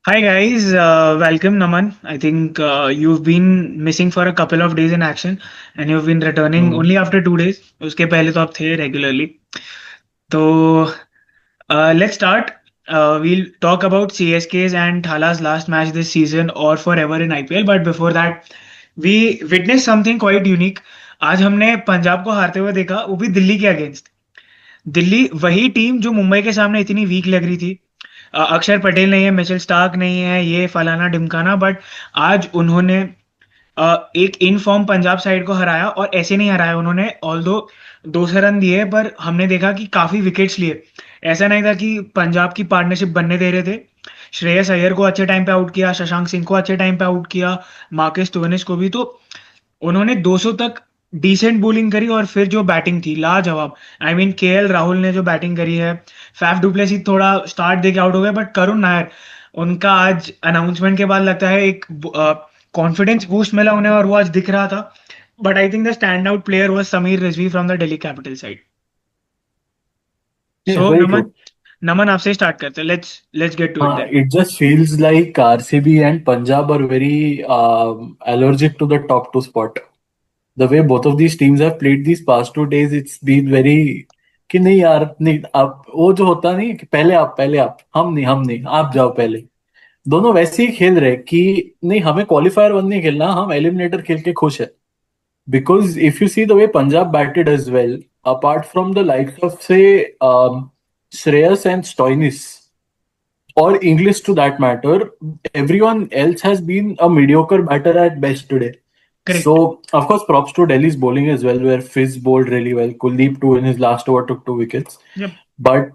Hi guys, welcome Naman. I think you've been missing for a couple of days in action and you've been returning Hmm. only after 2 days. उसके पहले तो आप थे regularly. तो let's start. We'll talk about CSK's and Thala's last match this season or forever in IPL. But before that, we witnessed something quite unique. आज हमने पंजाब को हारते हुए देखा, वो भी दिल्ली के अगेंस्ट. दिल्ली वही टीम जो मुंबई के सामने इतनी वीक लग रही थी. अक्षर पटेल नहीं है, मिचेल स्टार्क नहीं है, ये फलाना ढिमकाना, बट आज उन्होंने एक इन फॉर्म पंजाब साइड को हराया. और ऐसे नहीं हराया उन्होंने, ऑल दो 200 रन दिए, पर हमने देखा कि काफी विकेट्स लिए. ऐसा नहीं था कि पंजाब की पार्टनरशिप बनने दे रहे थे. श्रेयस अय्यर को अच्छे टाइम पे आउट किया, शशांक सिंह को अच्छे टाइम पे आउट किया, मार्कस स्टोइनिस को भी. तो उन्होंने 200 तक डिसेंट बॉलिंग करी और फिर जो बैटिंग थी लाजवाब. आई मीन केएल राहुल ने जो बैटिंग करी है. फैफ डुप्लेसी थोड़ा स्टार्ट देके आउट हो गया, बट करुण नायर, उनका आज अनाउंसमेंट के बाद लगता है एक कॉन्फिडेंस बूस्ट मिला उन्हें और वो आज दिख रहा था. But I think the stand out player was Sameer Rizvi from the Delhi capital side. Yeah, so very Naman, true. Naman आपसे स्टार्ट करते हैं. Let's get to it then. It just feels like RCB and Punjab are very allergic to the top two spot. The way both of these teams have played these past 2 days, it's been very कि नहीं यार नहीं आप वो जो होता नहीं कि पहले आप हम नहीं आप जाओ पहले. दोनों वैसे ही खेल रहे कि नहीं हमें क्वालिफायर वन नहीं खेलना, हम एलिमिनेटर खेल के खुश है. Because if you see the way Punjab batted as well, apart from the likes of say Shreyas and Stoinis, or English to that matter, everyone else has been a mediocre batter at best today. Correct. So, of course, props to Delhi's bowling as well, where Fizz bowled really well. Kuldeep, too, in his last over, took 2 wickets. Yep. But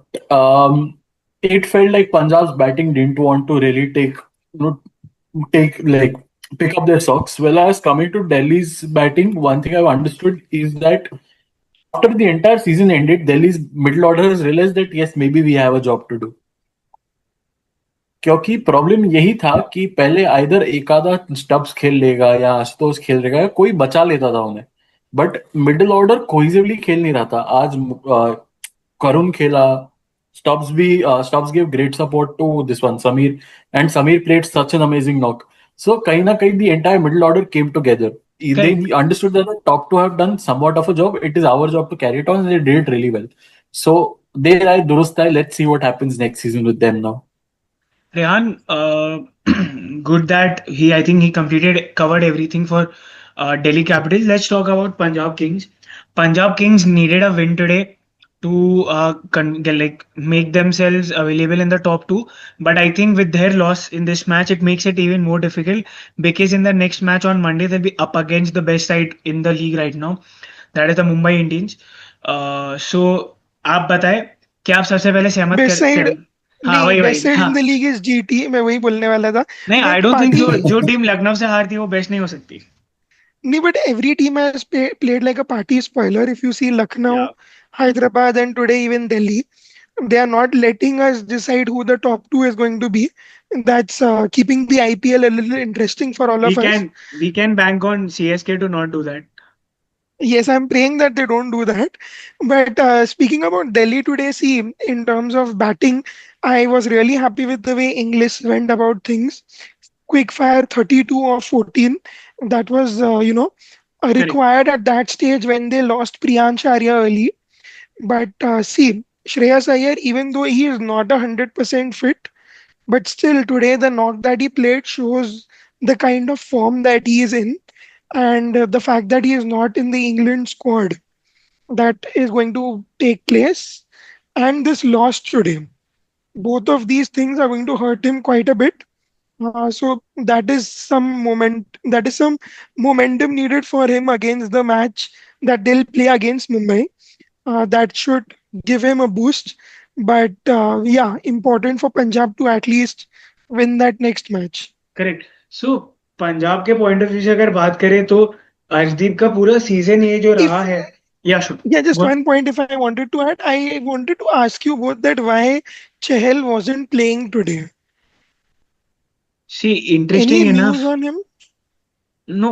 it felt like Punjab's batting didn't want to really take like pick up their socks. Whereas coming to Delhi's batting, one thing I've understood is that after the entire season ended, Delhi's middle order has realized that yes, maybe we have a job to do. क्योंकि problem यही था कि पहले either एक आधा stubs खेल लेगा या आशुतोष खेल लेगा या कोई बचा लेता था उन्हें. बट मिडिल ऑर्डर कोहिजिवली खेल नहीं रहा था. आज करुण खेला. Stubbs give great support to this one Sameer. And Sameer played such an amazing knock. So कहीं ना कहीं the entire middle order came together. They correct. understood that the top two have done somewhat of a job. It is our job to carry it on, and they did it really well. So there I durust hai. Let's see what happens next season with them now. Rehan, good that I think he covered everything for Delhi Capitals. Let's talk about Punjab Kings. Punjab Kings needed a win today to make themselves available in the top two. But I think with their loss in this match, it makes it even more difficult because in the next match on Monday, they'll be up against the best side in the league right now. That is the Mumbai Indians. So आप बताएं, क्या आप सबसे पहले सहमत best side. हाँ, नहीं, वही वही बेस्ट साइड हाँ. In the league is GT. मैं वही बोलने वाला था. नहीं, आई बट डोंट थिंक पार्टी. जो टीम लखनऊ से हारती है वो बेस्ट नहीं हो सकती. नहीं, but every team has played like a party spoiler. If you see Lucknow, या. Hyderabad, and today even Delhi, they are not letting us decide who the top two is going to be. That's keeping the IPL a little interesting for all we of us. Can we can bank on CSK to not do that. Yes, I'm praying that they don't do that. But speaking about Delhi today, see, in terms of batting, I was really happy with the way English went about things. Quick fire 32 or 14. That was, correct. required at that stage when they lost Priyansh Arya early. But see, Shreyas Iyer, even though he is not 100% fit, but still today the knock that he played shows the kind of form that he is in, and the fact that he is not in the England squad that is going to take place, and this loss today. Both of these things are going to hurt him quite a bit. So that is some moment. That is some momentum needed for him against the match that they'll play against Mumbai. That should give him a boost. But yeah, important for Punjab to at least win that next match. Correct. So Punjab के point of view से अगर बात करें तो अर्शदीप का पूरा season ये जो रहा If है. या शुभ. Yeah, just one point if I wanted to add, I wanted to ask you both that why Chahal wasn't playing today. C Any interesting news enough. on him? No,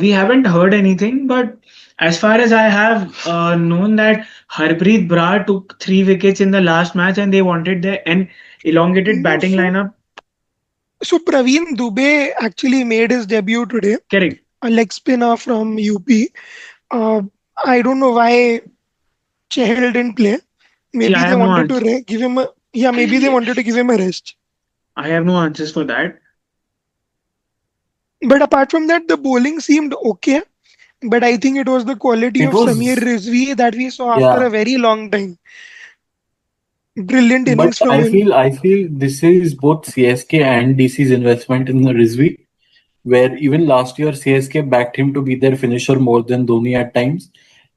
we haven't heard anything, but as far as I have known that Harpreet Brar took 3 wickets in the last match and they wanted an elongated No, batting so lineup. So Praveen Dubey actually made his debut today, Correct. a leg spinner from UP. Uh, I don't know why Chahal didn't play. See, Maybe I they have no wanted to answer. give him a, yeah, maybe they wanted to give him a rest. I have no answers for that. But apart from that, the bowling seemed okay. But I think it was the quality It of Sameer was, Rizvi that we saw after yeah. a very long time. Brilliant But innings from I him. feel I feel this is both CSK and DC's investment in Rizvi, where even last year CSK backed him to be their finisher more than Dhoni at times.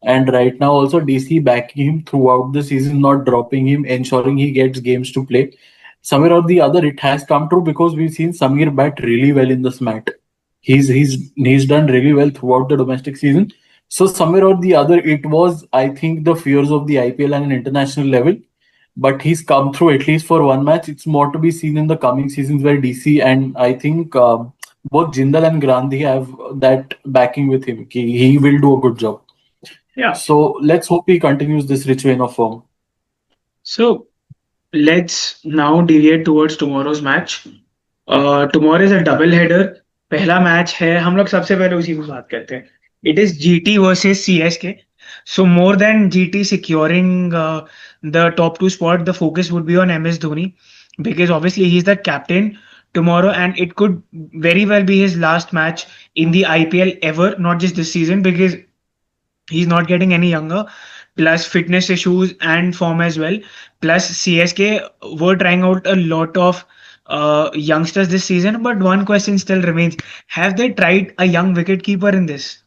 And right now also DC backing him throughout the season, not dropping him, ensuring he gets games to play. Somewhere or the other, it has come true because we've seen Sameer bat really well in the SMAT. He's done really well throughout the domestic season. So somewhere or the other, it was, I think, the fears of the IPL and an international level. But he's come through at least for one match. It's more to be seen in the coming seasons where DC and I think both Jindal and Gandhi have that backing with him. He will do a good job. Yeah. So let's hope he continues this rich vein of form. So let's now deviate towards tomorrow's match. Tomorrow is a double header. पहला match है, हम लोग सबसे पहले उसी की बात करते हैं. It is GT versus CSK. So more than GT securing the top two spot, the focus would be on MS Dhoni because obviously he's the captain tomorrow, and it could very well be his last match in the IPL ever, not just this season, because he's not getting any younger, plus fitness issues and form as well. Plus CSK were trying out a lot of youngsters this season, but one question still remains: have they tried a young wicketkeeper in this?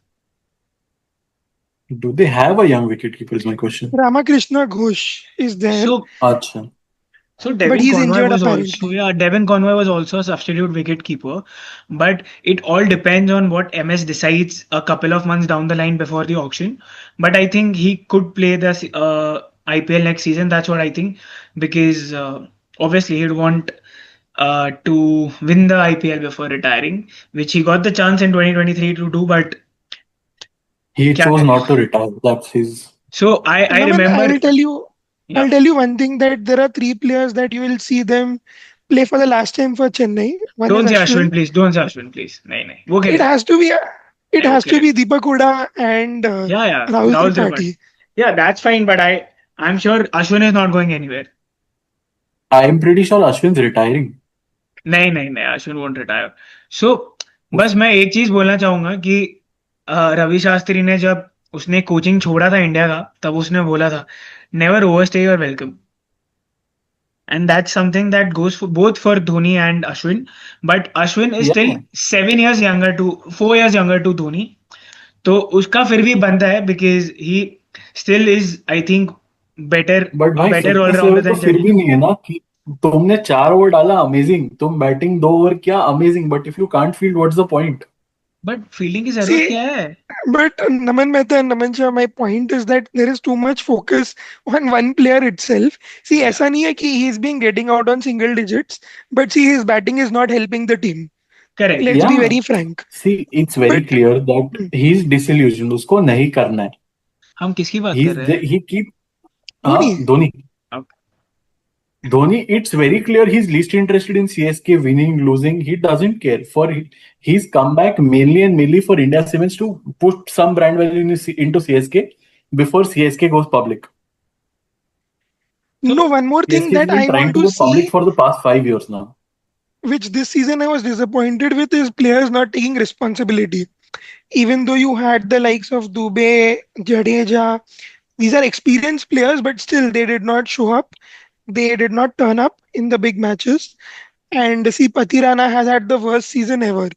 Do they have a young wicketkeeper? Is my question. Ramakrishna Ghosh is there, So Acha. So but Devin he's Conway injured was also, apparently. yeah, Devin Conway was also a substitute wicket keeper, but it all depends on what MS decides a couple of months down the line before the auction. But I think he could play the IPL next season. That's what I think, because obviously he'd want to win the IPL before retiring, which he got the chance in 2023 to do. But He क्या chose करें? not to retire. That's his. So I Naman, remember, I'll yeah. tell you one thing that there are three players that you will see them play for the last time for Chennai. One is Don't say Ashwin. Ashwin, please. Don't say Ashwin, please. नहीं नहीं वो It खेलेगा. has to be it नहीं वो has to be खेलेगा. Deepak Hooda and Yeah, Rahul Rahul Tripathi. Tripathi. Yeah, that's fine, but I'm sure Ashwin is not going anywhere. I'm pretty sure Ashwin's retiring. नहीं नहीं नहीं, Ashwin won't retire. So बस मैं एक चीज बोलना चाहूंगा कि रवि शास्त्री ने जब उसने कोचिंग छोड़ा था इंडिया का, तब उसने बोला था never overstay your welcome. And that's something that goes for both for Dhoni and Ashwin. But Ashwin is still Yeah. 7 years younger to 4 years younger to Dhoni. तो उसका फिर भी बनता है because he still is, I think, better but भाई better all fitness rounder level तो than फिर भी Jadeja. नहीं है ना कि तुमने 4 ओवर डाला अमेजिंग, तुम बैटिंग 2 ओवर किया amazing, but if you can't field what's the point? But fielding की जरूरत See, क्या है? but Naman Mehta and Naman Shah, my point is that there is too much focus on one player itself. See, Yeah, ऐसा नहीं है कि he's been getting out on single digits, but see, his batting is not helping the team. correct. Let's be Yeah. very frank. See it's very But clear that he is disillusion, उसको नहीं करना है. हम किसकी बात ही कर रहे हैं? He keep Dhoni, Dhoni. Okay. Dhoni, it's very clear he's least interested in CSK winning, losing. He doesn't care. He's come back mainly and mainly for India Cements to put some brand value into CSK before CSK goes public. no, So one more thing CSK has that been I trying want to to go public see, for the past 5 years now. which this season I was disappointed with, is players not taking responsibility. Even though you had the likes of Dubey, Jadeja, these are experienced players, but still they did not show up. They did not turn up in the big matches. And see, Patirana has had the worst season ever.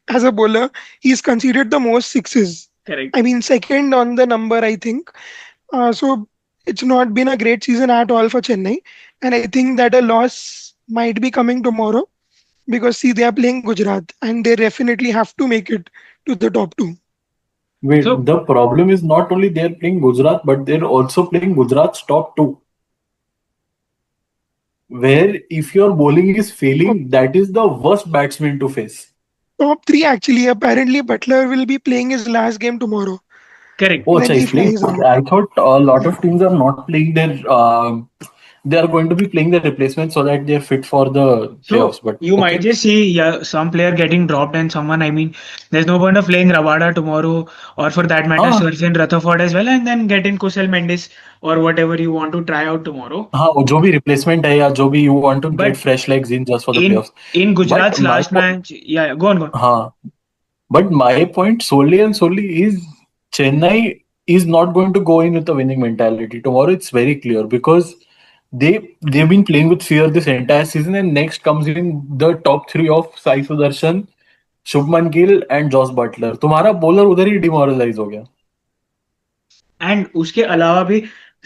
As a bowler, he's conceded the most sixes. correct. I mean, second on the number, I think. So it's not been a great season at all for Chennai. And I think that a loss might be coming tomorrow because, see, they are playing Gujarat and they definitely have to make it to the top two. Wait, So the problem is not only they're playing Gujarat, but they're also playing Gujarat's top two. Where if your bowling is Oh, failing, that is the worst batsman to face. top three, actually. Apparently, Butler will be playing his last game tomorrow. correct. Oh, Then acha, he he's playing. flies Okay, out. I thought a lot Yeah. of teams are not playing their they are going to be playing the replacements so that they are fit for the So playoffs. But you might okay, just see, yeah, some player getting dropped and someone. I mean, there's no point of playing Rabada tomorrow, or for that matter, हाँ Surgeon Rutherford as well, and then get in Kusal Mendes or whatever you want to try out tomorrow. हाँ वो जो भी replacement है या जो भी you want to get But fresh legs in just for the in playoffs. in But Gujarat's my last point, match, yeah, go on, go on. हाँ, but my point solely and solely is Chennai is not going to go in with a winning mentality tomorrow. It's very clear because they've been playing with fear this entire season, and next comes in the top three of Sai Sudarshan, Shubman Gill, and Josh Butler. तुम्हारा bowler उधर ही demoralize हो गया. And उसके अलावा भी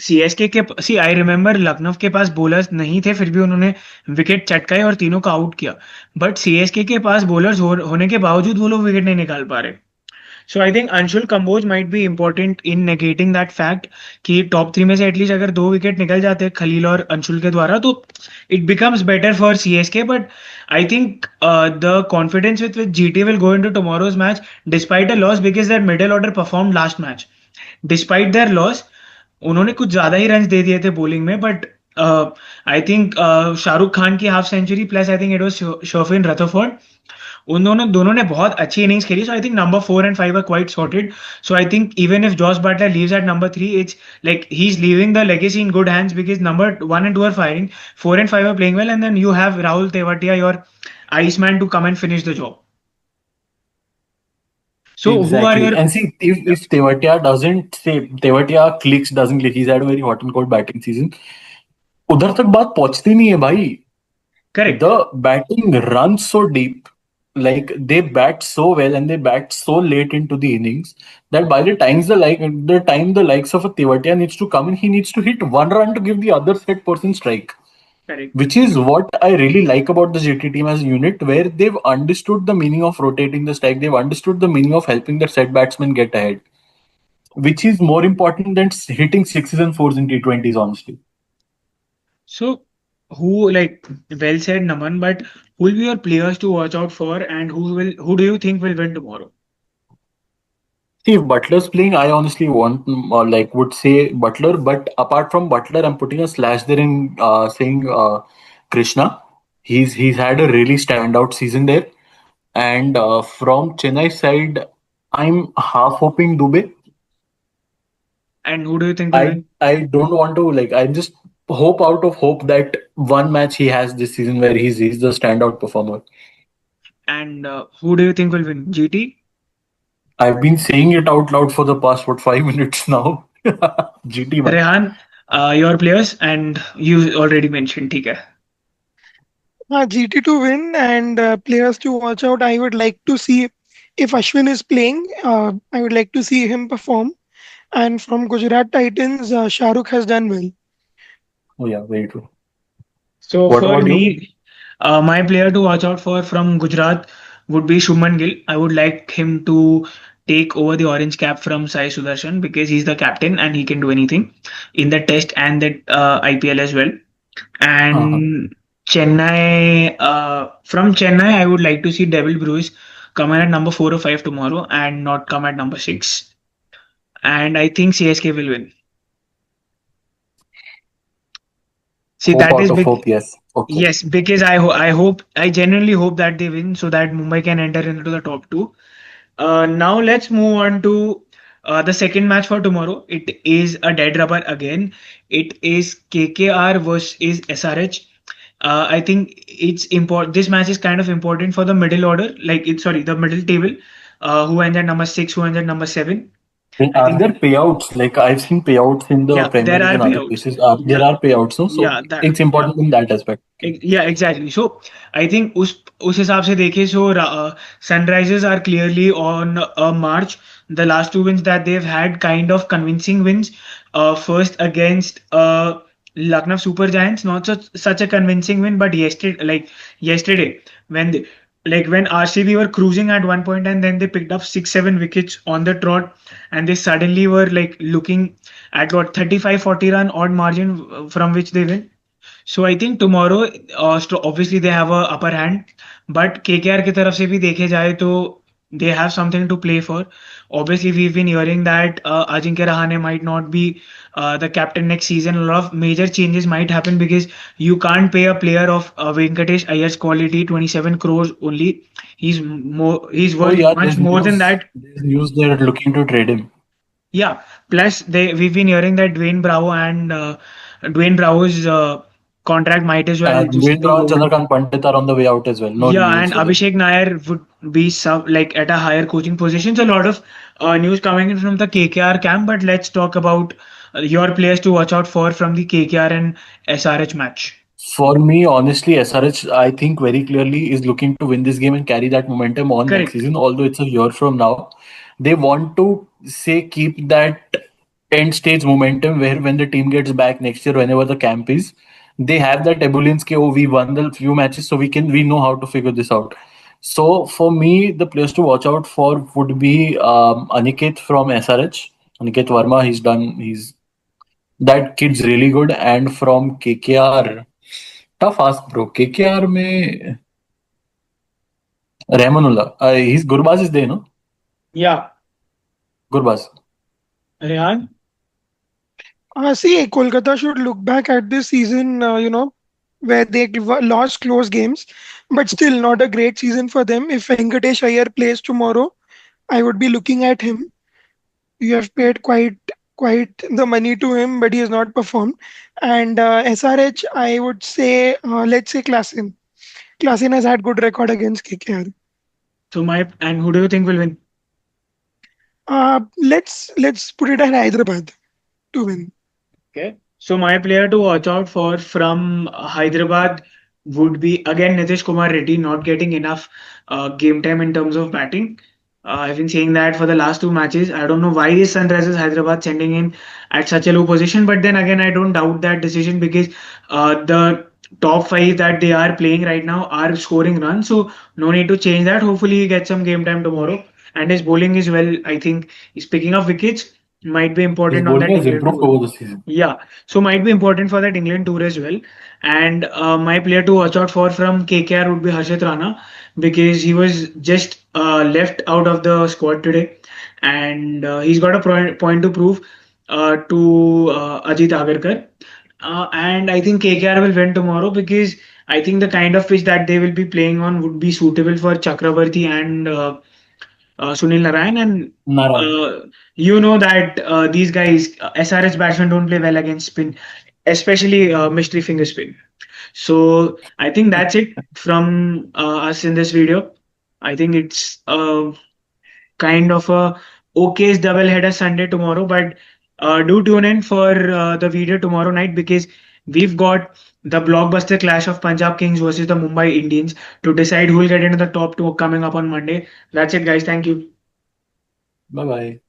CSK के सी I remember Lucknow के पास bowlers नहीं थे फिर भी उन्होंने विकेट चटकाए और तीनों को आउट किया बट सीएसके के पास बॉलर्स होने के बावजूद वो लोग विकेट नहीं निकाल पा रहे so I think Anshul Kamboj might be important in negating that fact कि टॉप थ्री में से एटलीस्ट अगर दो विकेट निकल जाते हैं खलील और अंशुल के द्वारा तो it becomes better for CSK but I think the confidence with GT will go into tomorrow's match despite a loss because that middle order perform last match despite there loss उन्होंने कुछ ज्यादा ही रन दे दिए थे bowling में but I think Shahrukh Khan की half century plus I think it was Sherfane Rutherford उन दोनों ने बहुत अच्छी इनिंग्स खेली so I think number 4 and 5 are quite sorted so I think even if Jos Buttler leaves at number 3 it's like he is leaving the legacy in good hands because number 1 and 2 are firing 4 and 5 are playing well and then you have Rahul Tewatia your iceman to come and finish the job so who are Exactly. Your And see, if Tewatia doesn't say Tewatia clicks, doesn't click, he's had a very hot and cold batting season. उधर तक बात पहुंचती नहीं है भाई. Correct The batting runs so deep, like they bat so well and they bat so late into the innings that by the time the likes of a Tewatia needs to come in, he needs to hit one run to give the other set person strike. Correct Which is what I really like about the JT team as a unit, where they've understood the meaning of rotating the strike, they've understood the meaning of helping their set batsmen get ahead, which is more important than hitting sixes and fours in T20s, honestly. So, who like well said, Naman, but who will be your players to watch out for, and who do you think will win tomorrow? See, if Butler's playing, I honestly want, or like, would say Butler, but apart from Butler, I'm putting a slash there in saying Krishna. He's had a really standout season there. And from Chennai side, I'm half hoping Dubey. And who do you think will I win? I don't want to like I just hope out of hope that one match he has this season where he's the standout performer. And who do you think will win? GT? I've been saying it out loud for the past 5 minutes now. GT man. Rehan, your players, and you already mentioned, ठीक है. GT to win and players to watch out. I would like to see if Ashwin is playing. I would like to see him perform. And from Gujarat Titans, Shahrukh has done well. Oh yeah, very true. So What for about you? me, my player to watch out for from Gujarat would be Shubman Gill. I would like him to take over the orange cap from Sai Sudarshan because he's the captain and he can do anything in the test and the IPL as well. Uh-huh. And from Chennai, I would like to see Devil Bruce come in at number 4 or 5 tomorrow and not come at number 6. And I think CSK will win. See, Hope that out is of big. hope, yes. Okay. Yes, because I genuinely hope that they win so that Mumbai can enter into the top two. Now let's move on to the second match for tomorrow. It is a dead rubber again. It is KKR versus SRH. I think it's important. This match is kind of important for the middle order, the middle table. Who ends at number 6, who ends at number 7. And I are think there payouts? Like I've seen payouts in the yeah, Premier there League are and other payouts. places. There Yeah, are payouts, no? So yeah, that it's yeah. important in that aspect. Okay. Yeah, exactly. So I think उस हिसाब से देखें so Sunrisers are clearly on a march. The last two wins that they've had kind of convincing wins. First against Lucknow Super Giants, not such a convincing win, but yesterday when when RCB were cruising at one point and then they picked up 6-7 wickets on the trot and they suddenly were like looking at what 35-40 run odd margin from which they win. So I think tomorrow, obviously they have a upper hand, but KKR की तरफ से भी देखे जाए तो they have something to play for. Obviously, we've been hearing that Ajinkya Rahane might not be the captain next season. A lot of major changes might happen because you can't pay a player of Venkatesh Iyer's quality 27 crores only. He's Oh worth yeah, much more than that. there's news they're looking to trade him. Yeah. Plus, we've been hearing that Dwayne Bravo's contract might as well And just Dwayne be Brown and over. Chandrakant Pandit are on the way out as well. No Yeah, deals and for them. Abhishek Nair would be like at a higher coaching position. So a lot of news coming in from the KKR camp. But let's talk about your players to watch out for from the KKR and SRH match. For me, honestly, SRH, I think very clearly is looking to win this game and carry that momentum on next Correct. season. Although it's a year from now, they want to say keep that end stage momentum where when the team gets back next year, whenever the camp is, they have that ebullience. Ke, oh, we won the few matches, so we know how to figure this out. So for me, the players to watch out for would be Aniket from SRH. Aniket Verma, he's that kid's really good, and from KKR. Tough ask, bro. KKR में Rahmanullah. He's Gurbaz is there, no? Yeah. Gurbaz. Rehan? See, Kolkata should look back at this season, where they lost close games, but still not a great season for them. If Venkatesh Iyer plays tomorrow, I would be looking at him. You have paid quite the money to him, but he has not performed. And SRH, I would say, let's say Klassen. Klassen has had good record against KKR. So and who do you think will win? Let's put it at Hyderabad to win. Okay. So my player to watch out for from Hyderabad would be again Nitish Kumar Reddy not getting enough game time in terms of batting. I've been saying that for the last two matches. I don't know why is Sunrisers Hyderabad sending him at such a low position, but then again I don't doubt that decision because the top five that they are playing right now are scoring runs, so no need to change that. Hopefully he gets some game time tomorrow, and his bowling is well. I think he's picking up wickets. Might be His important on bowling that has England improved tour. over the season. Yeah, so might be important for that England tour as well. And my player to watch out for from KKR would be Harshit Rana because he was just left out of the squad today, and he's got a point to prove to Ajit Agarkar. And I think KKR will win tomorrow because I think the kind of pitch that they will be playing on would be suitable for Chakravarti and Sunil Narayan. And Narayan. you know that these guys, SRH batsmen don't play well against spin, especially mystery finger spin. So I think that's it from us in this video. I think it's kind of a okay's double header Sunday tomorrow, but do tune in for the video tomorrow night because we've got the blockbuster clash of Punjab Kings versus the Mumbai Indians to decide who will get into the top two coming up on Monday. That's it, guys. Thank you. Bye bye.